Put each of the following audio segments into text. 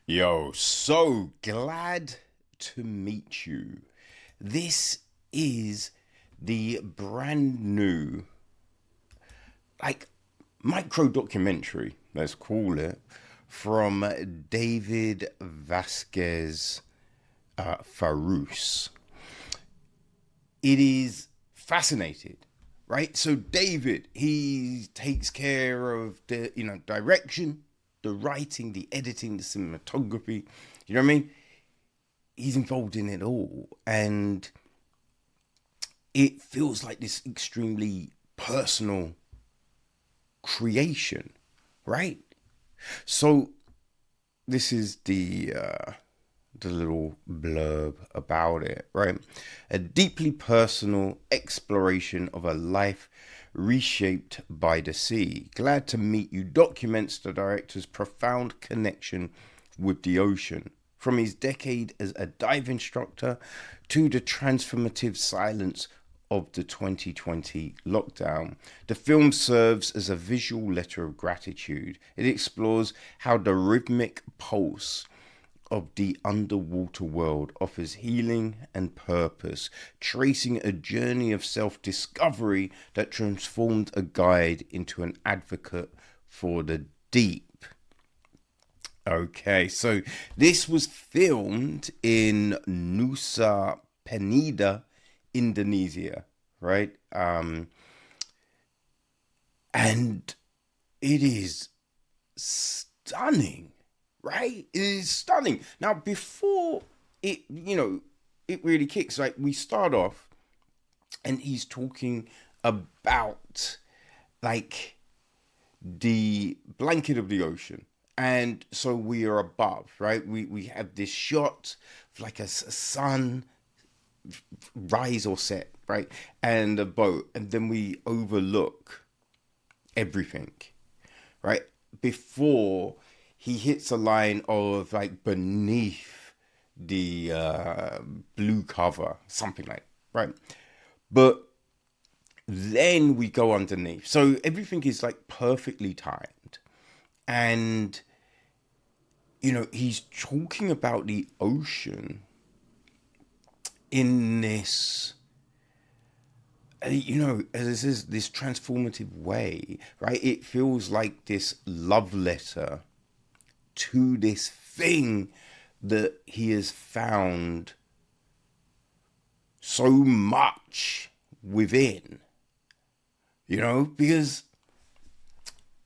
Yo, so glad to meet you. This is the brand new, like, micro documentary, let's call it, from David Vazquez Farrus. It is fascinating, right? So David, he takes care of the, direction, the writing, the editing, the cinematography. You know what I mean? He's involved in it all, and it feels like this extremely personal creation, right? So this is the little blurb about it, right? A deeply personal exploration of a life reshaped by the sea. Glad to Meet You documents the director's profound connection with the ocean. From his decade as a dive instructor to the transformative silence of the 2020 lockdown, the film serves as a visual letter of gratitude. It explores how the rhythmic pulse of the underwater world offers healing and purpose, tracing a journey of self-discovery that transformed a guide into an advocate for the deep. Okay, so this was filmed in Nusa, Penida, Indonesia, right? And it is stunning, right? It is stunning. Now, before it really kicks, like we start off and he's talking about like the blanket of the ocean. And so we are above, right? We have this shot of like a sun rise or set, right? And a boat. And then we overlook everything, right? Before he hits a line of like beneath the blue cover, something like, right? But then we go underneath. So everything is like perfectly timed. And, he's talking about the ocean in this, this transformative way, right? It feels like this love letter to this thing that he has found so much within, because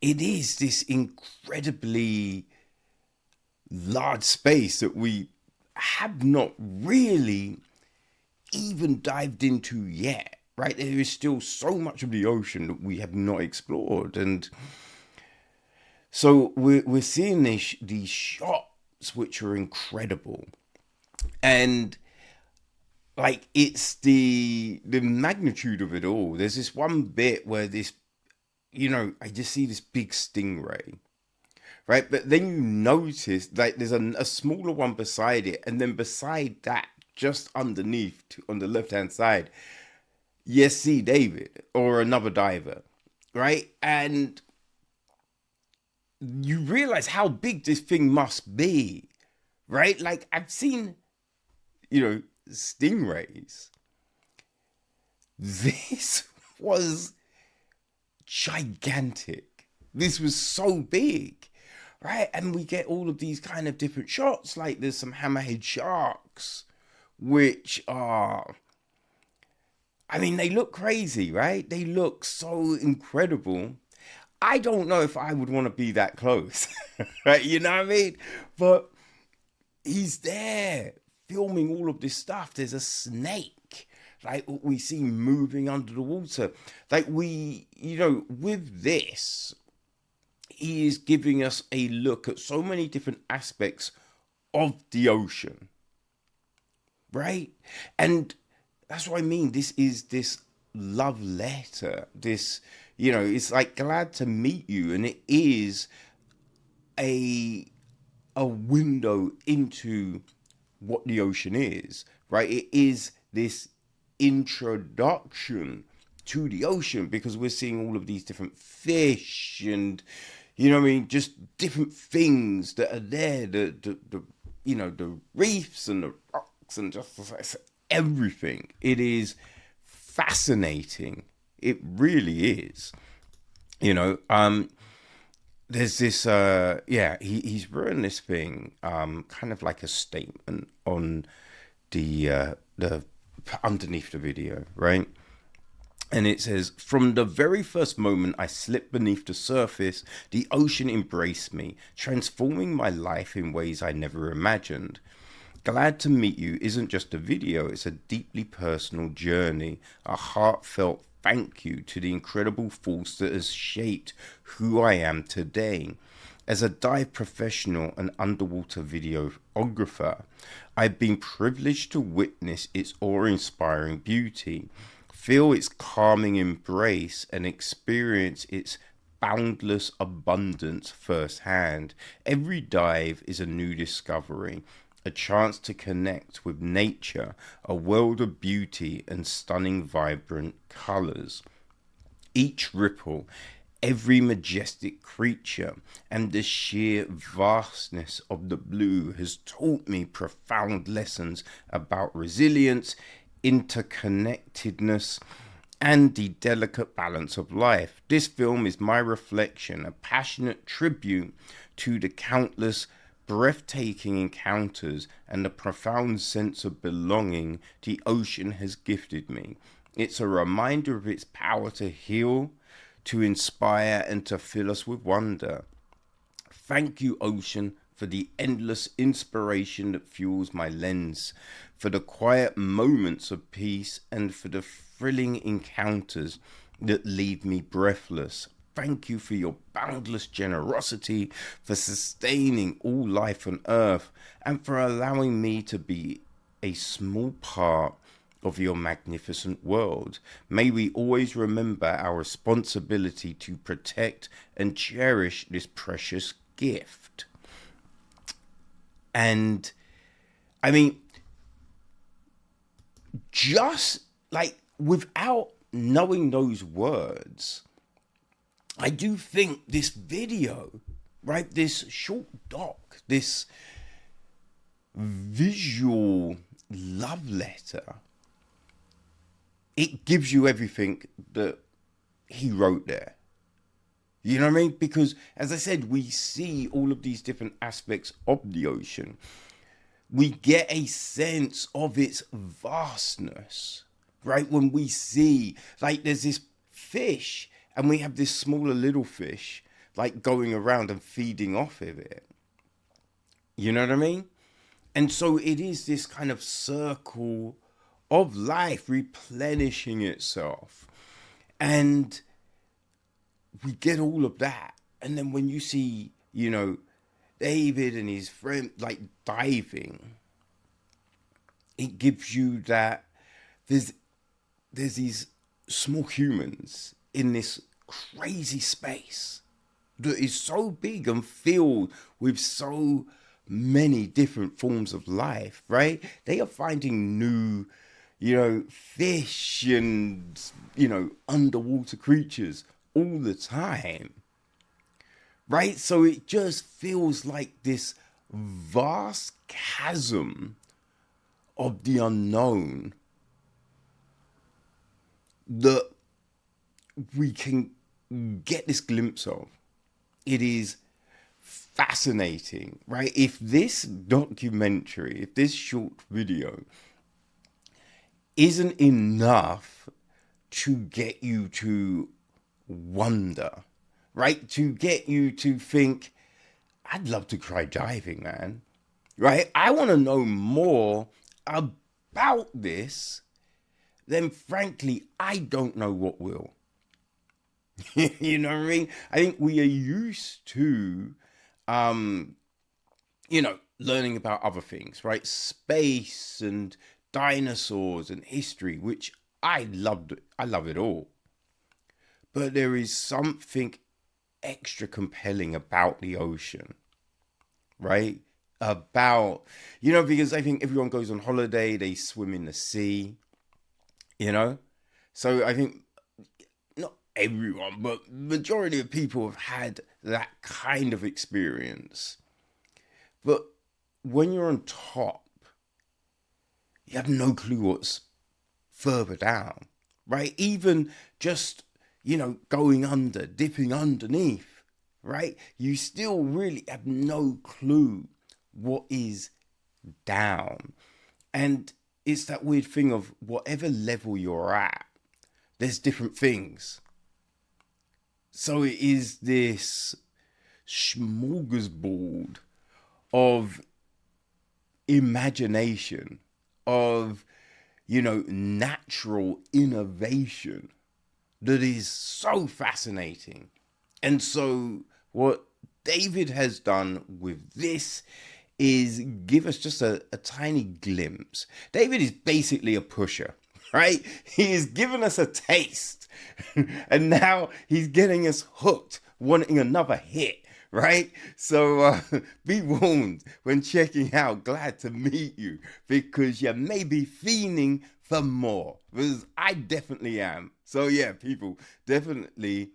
it is this incredibly large space that we have not really even dived into yet, right? There is still so much of the ocean that we have not explored. And so we're seeing these shots which are incredible. And like it's the magnitude of it all. There's this one bit where this, I just see this big stingray, right? But then you notice like there's a smaller one beside it, and then beside that, just underneath on the left hand side, you see David or another diver, right? And you realize how big this thing must be, right? Like I've seen, stingrays. This was gigantic. This was so big, right? And we get all of these kind of different shots. Like there's some hammerhead sharks, which are, they look crazy, right? They look so incredible. I don't know if I would want to be that close, right? You know what I mean? But he's there filming all of this stuff. There's a snake, like what we see moving under the water. Like with this, he is giving us a look at so many different aspects of the ocean, right? And that's what I mean. This is this love letter. This, it's like glad to meet you, and it is a window into what the ocean is, right? It is this introduction to the ocean because we're seeing all of these different fish and You know what I mean? Just different things that are there, the the reefs and the rocks and just everything. It is fascinating. It really is. You know, there's this he's written this thing, kind of like a statement on the underneath the video, right? And it says, from the very first moment I slipped beneath the surface, the ocean embraced me, transforming my life in ways I never imagined. Glad to Meet You isn't just a video, it's a deeply personal journey, a heartfelt thank you to the incredible force that has shaped who I am today. As a dive professional and underwater videographer, I've been privileged to witness its awe-inspiring beauty, feel its calming embrace, and experience its boundless abundance firsthand. Every dive is a new discovery, a chance to connect with nature, a world of beauty and stunning vibrant colors. Each ripple, every majestic creature, and the sheer vastness of the blue has taught me profound lessons about resilience, interconnectedness, and the delicate balance of life. This film is my reflection, a passionate tribute to the countless breathtaking encounters and the profound sense of belonging the ocean has gifted me. It's a reminder of its power to heal, to inspire, and to fill us with wonder. Thank you, ocean, for the endless inspiration that fuels my lens, for the quiet moments of peace, and for the thrilling encounters that leave me breathless. Thank you for your boundless generosity, for sustaining all life on earth, and for allowing me to be a small part of your magnificent world. May we always remember our responsibility to protect and cherish this precious gift. And I mean, just like without knowing those words, I do think this video, right, this short doc, this visual love letter, it gives you everything that he wrote there. You know what I mean? Because, as I said, we see all of these different aspects of the ocean. We get a sense of its vastness, right? When we see, like, there's this fish, and we have this smaller little fish, like, going around and feeding off of it. You know what I mean? And so it is this kind of circle of life replenishing itself. And we get all of that. And then when you see, David and his friend, like, diving, it gives you that there's these small humans in this crazy space that is so big and filled with so many different forms of life, right? They are finding new, fish and, underwater creatures all the time, right? So it just feels like this vast chasm of the unknown that we can get this glimpse of. It is fascinating, right? If this documentary, if this short video isn't enough to get you to wonder, right? To get you to think, I'd love to try diving, man, right? I want to know more about this. Then frankly, I don't know what will. You know what I mean? I think we are used to, learning about other things, right? Space and dinosaurs and history, which I loved. I love it all. But there is something extra compelling about the ocean, right? About, because I think everyone goes on holiday, they swim in the sea, So I think everyone, but majority of people have had that kind of experience. But when you're on top, you have no clue what's further down, right? Even just, going under, dipping underneath, right? You still really have no clue what is down. And it's that weird thing of whatever level you're at, there's different things. So it is this smorgasbord of imagination, of, natural innovation that is so fascinating. And so what David has done with this is give us just a tiny glimpse. David is basically a pusher, right? He has given us a taste and now he's getting us hooked, wanting another hit, right? So be warned when checking out Glad to Meet You, because you may be fiending for more, because I definitely am. So yeah, people, definitely,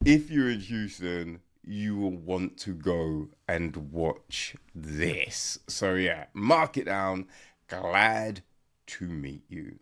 if you're in Houston, you will want to go and watch this. So yeah, mark it down. Glad to meet you.